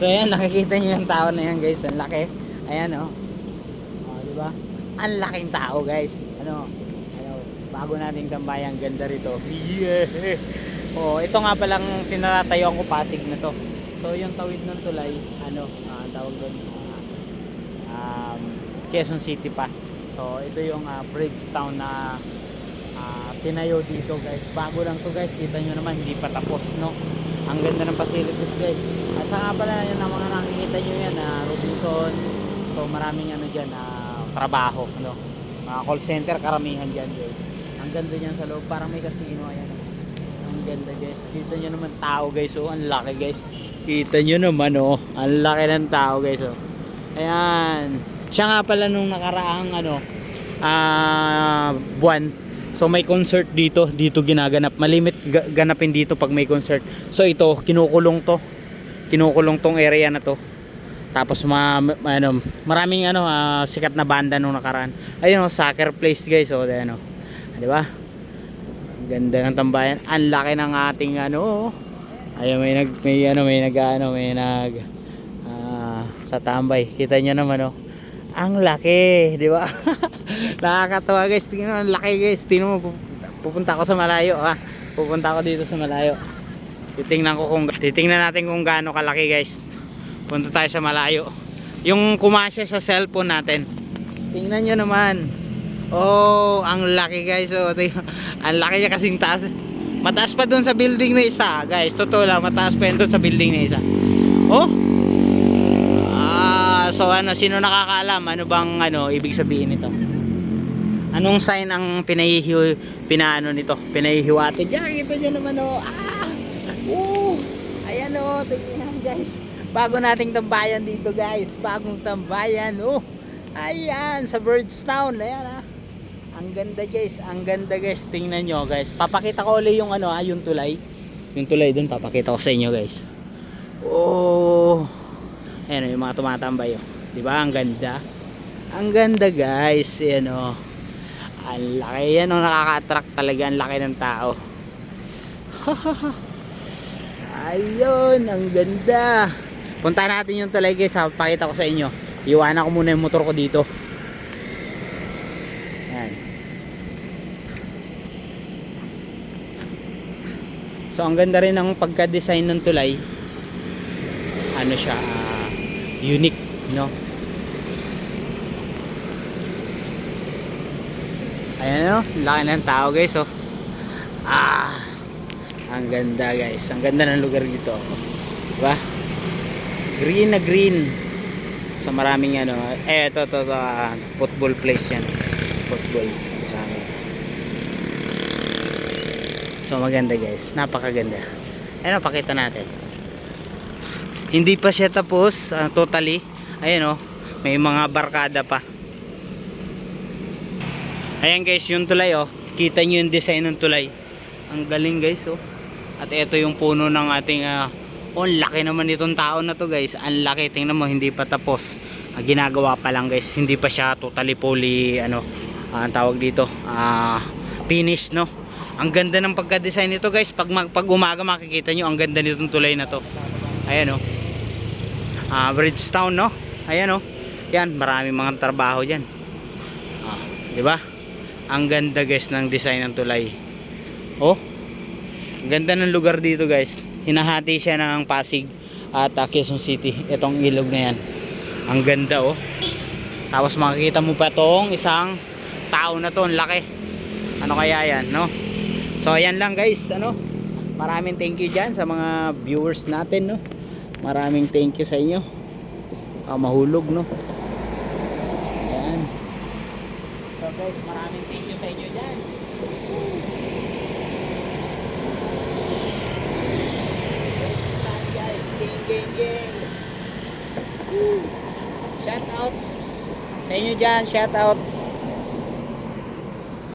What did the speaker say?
So ayan, nakikita niyo yung tao na yan guys, ang laki. Ayan oh. Di ba? Ang laking tao guys. Ano, bago nating tambayan, ganda rito. Yeah. Oh, ito nga palang tinatayuan ko, Pasig na to. So yung tawid ng tulay, ano, tawag doon, Quezon City pa. So ito yung Bridgetown na tinayo dito guys. Bago lang to guys, kita nyo naman, hindi pa tapos, no? Ang ganda ng facilities guys. At saka pala yan ang mga nakikita nyo yan, Robinson. So maraming ano dyan, trabaho, no? Mga call center, karamihan dyan guys. Ang ganda dyan sa loob, parang may casino. Ayan, ang ganda guys. Kita nyo naman tao guys, oh, ang laki guys. Kita nyo naman, oh, ang laki ng tao guys, oh. Ayan. Siya nga pala nung nakaraang ano, buwan. So may concert dito ginaganap. Malimit ganapin dito pag may concert. So ito, kinukulong tong area na to. Tapos maraming sikat na banda nung nakaraan. Ayun, Soccer Place guys, oh, ayan, oh. 'Di ba? Ang ganda ng tambayan. Ang laki ng ating ayun, may nag tatambay. Kita niyo naman, oh. Ang laki, 'di ba? Nakakatawa guys, tingnan mo, ang laki guys. Tingnan mo, pupunta ako sa malayo, pupunta ako dito sa malayo. Titingnan natin kung gaano kalaki guys. Punta tayo sa malayo. Yung kumasya sa cellphone natin. Tingnan nyo naman. Oh, ang laki guys, oh. Ang laki niya kasing taas. Mataas pa dun sa building na isa guys. Totoo lang, mataas pa yun dun sa building na isa. Oh, so sino nakakaalam ano bang ibig sabihin nito? Anong sign ang pinahihiwatig? Diyan, kita nyo naman, oh. Ayan, oh, tingnan guys. Bago nating tambayan dito guys. Bagong tambayan, oh. Ayan, sa Bridgetown. Ayan, ang ganda guys, ang ganda guys. Tingnan nyo guys. Papakita ko ulit yung yung tulay. Yung tulay dun, papakita ko sa inyo guys. Oh. Ayan, yung mga tumatambay, oh. Diba, ang ganda. Ang ganda guys. Ayan, oh. Ang laki yan, nakaka-attract talaga, ang laki ng tao. Ayun, ang ganda. Punta natin yung tulay guys, pakita ko sa inyo. Iwanan ko muna yung motor ko dito. Ayan. So ang ganda rin ng pagka-design ng tulay. Ano siya, unique, no? Ayan, oh, laki ng tao guys, oh. Ang ganda guys, ang ganda ng lugar dito, diba? Green na green. So maraming ito football place yan. Football. So maganda guys, napakaganda. Ayan, pakita natin. Hindi pa siya tapos totally. Ayan, oh, may mga barkada pa. Ayan guys, yung tulay, oh. Kita nyo yung design ng tulay. Ang galing guys, oh. At ito yung puno ng ating oh, laki naman itong tao na to guys. Ang laki, tingnan mo, hindi pa tapos. Ginagawa pa lang guys. Hindi pa siya totally fully ang tawag dito, finish, no. Ang ganda ng pagka-design nito guys. Pag umaga makikita nyo ang ganda nitong tulay na to. Ayan, oh. Bridgetown, no. Ayan, oh. Yan, maraming mga trabaho dyan. Di ba? Ang ganda guys ng design ng tulay. Oh, ang ganda ng lugar dito guys. Hinahati siya ng Pasig at Quezon City. Itong ilog na yan. Ang ganda, oh. Tapos makikita mo pa tong isang tao na to, ang laki. Ano kaya yan, no? So ayan lang guys, maraming thank you dyan sa mga viewers natin, no? Maraming thank you sa inyo. Mahulog, no? Ayan. So guys, maraming thank you sa inyo dyan. Start guys, gang. Shout out sa inyo dyan, shout out.